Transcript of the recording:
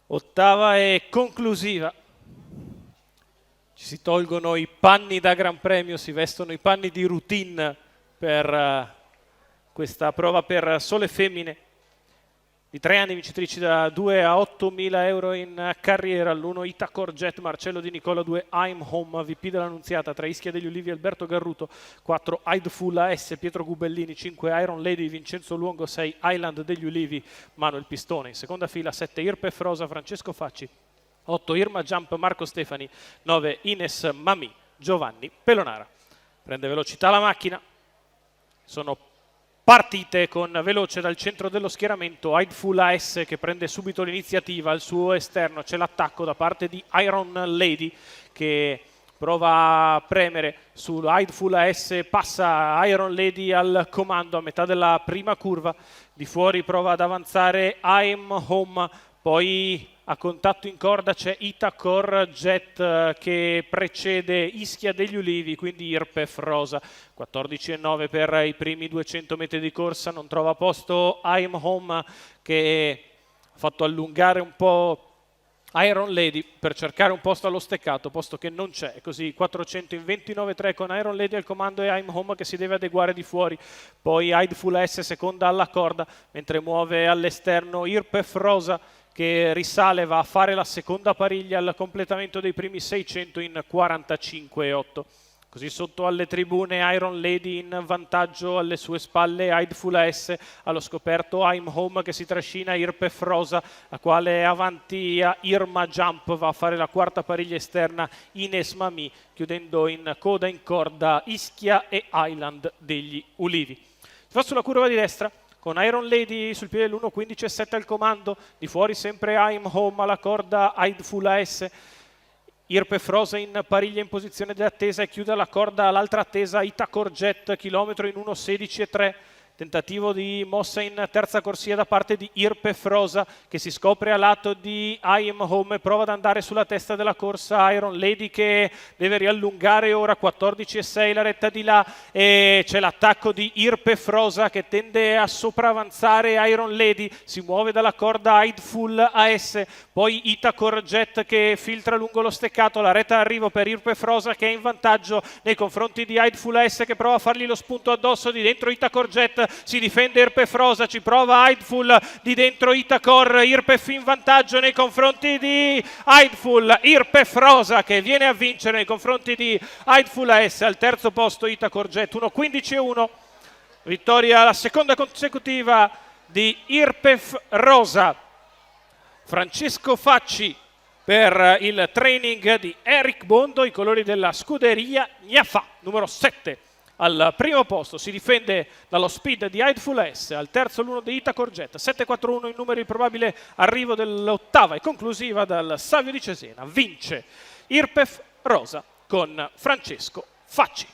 Ottava e conclusiva. Ci si tolgono i panni da Gran Premio, si vestono i panni di routine per questa prova per sole femmine. Di 3 anni, vincitrici da 2 a 8.000 euro in carriera, l'1 Itacor Jet, Marcello Di Nicola, 2 I'm Home, VP dell'Annunziata, 3 Ischia degli Ulivi, Alberto Garruto, 4 Ideful AS, Pietro Gubellini, 5 Iron Lady, Vincenzo Luongo, 6 Island degli Ulivi, Manuel Pistone. In seconda fila 7 Irpef Rosa, Francesco Facci, 8 Irma Jump, Marco Stefani, 9 Ines Mami, Giovanni Pelonara. Prende velocità la macchina, sono partite con veloce dal centro dello schieramento. Ideful AS che prende subito l'iniziativa, al suo esterno c'è l'attacco da parte di Iron Lady che prova a premere su Ideful AS, passa Iron Lady al comando a metà della prima curva, di fuori prova ad avanzare I'm Home, poi a contatto in corda c'è Itacor Jet che precede Ischia degli Ulivi, quindi Irpef Rosa. 14,9 per i primi 200 metri di corsa, non trova posto I'm Home che ha fatto allungare un po' Iron Lady per cercare un posto allo steccato, posto che non c'è, così 400 in 29,3 con Iron Lady al comando e I'm Home che si deve adeguare di fuori, poi Ideful S seconda alla corda, mentre muove all'esterno Irpef Rosa che risale, va a fare la seconda pariglia al completamento dei primi 600 in 45,8. Così sotto alle tribune Iron Lady in vantaggio, alle sue spalle Ideful AS, allo scoperto I'm Home che si trascina Irpef Rosa, la quale è avanti a Irma Jump, va a fare la quarta pariglia esterna Ines Mami, chiudendo in coda in corda Ischia e Island degli Ulivi. Si fa sulla curva di destra con Iron Lady sul piede dell'1.15.7 al comando, di fuori sempre I'm Home alla corda Ideful AS, Irpef Rosa in pariglia in posizione di attesa e chiude la corda all'altra attesa Itacor Jet, chilometro in 1.16,3. Tentativo di mossa in terza corsia da parte di Irpef Rosa che si scopre a lato di I'm Home e prova ad andare sulla testa della corsa Iron Lady che deve riallungare ora, 14,6 la retta di là, e c'è l'attacco di Irpef Rosa che tende a sopravanzare Iron Lady, si muove dalla corda Ideful AS, poi Itacor Jet che filtra lungo lo steccato, la retta d'arrivo per Irpef Rosa che è in vantaggio nei confronti di Ideful AS che prova a fargli lo spunto addosso, di dentro Itacor Jet si difende Irpef Rosa, ci prova Ideful, di dentro Itacor, Irpef in vantaggio nei confronti di Ideful, Irpef Rosa che viene a vincere nei confronti di Ideful AS, al terzo posto Itacor Jet, 1.15,1, vittoria la seconda consecutiva di Irpef Rosa. Francesco Facci per il training di Eric Bondo, i colori della scuderia Gnafa, numero 7. Al primo posto si difende dallo speed di Ideful S, al terzo l'1 di Itacor Jet, 7-4-1 il numero di probabile arrivo dell'ottava e conclusiva dal Savio di Cesena. Vince Irpef Rosa con Francesco Facci.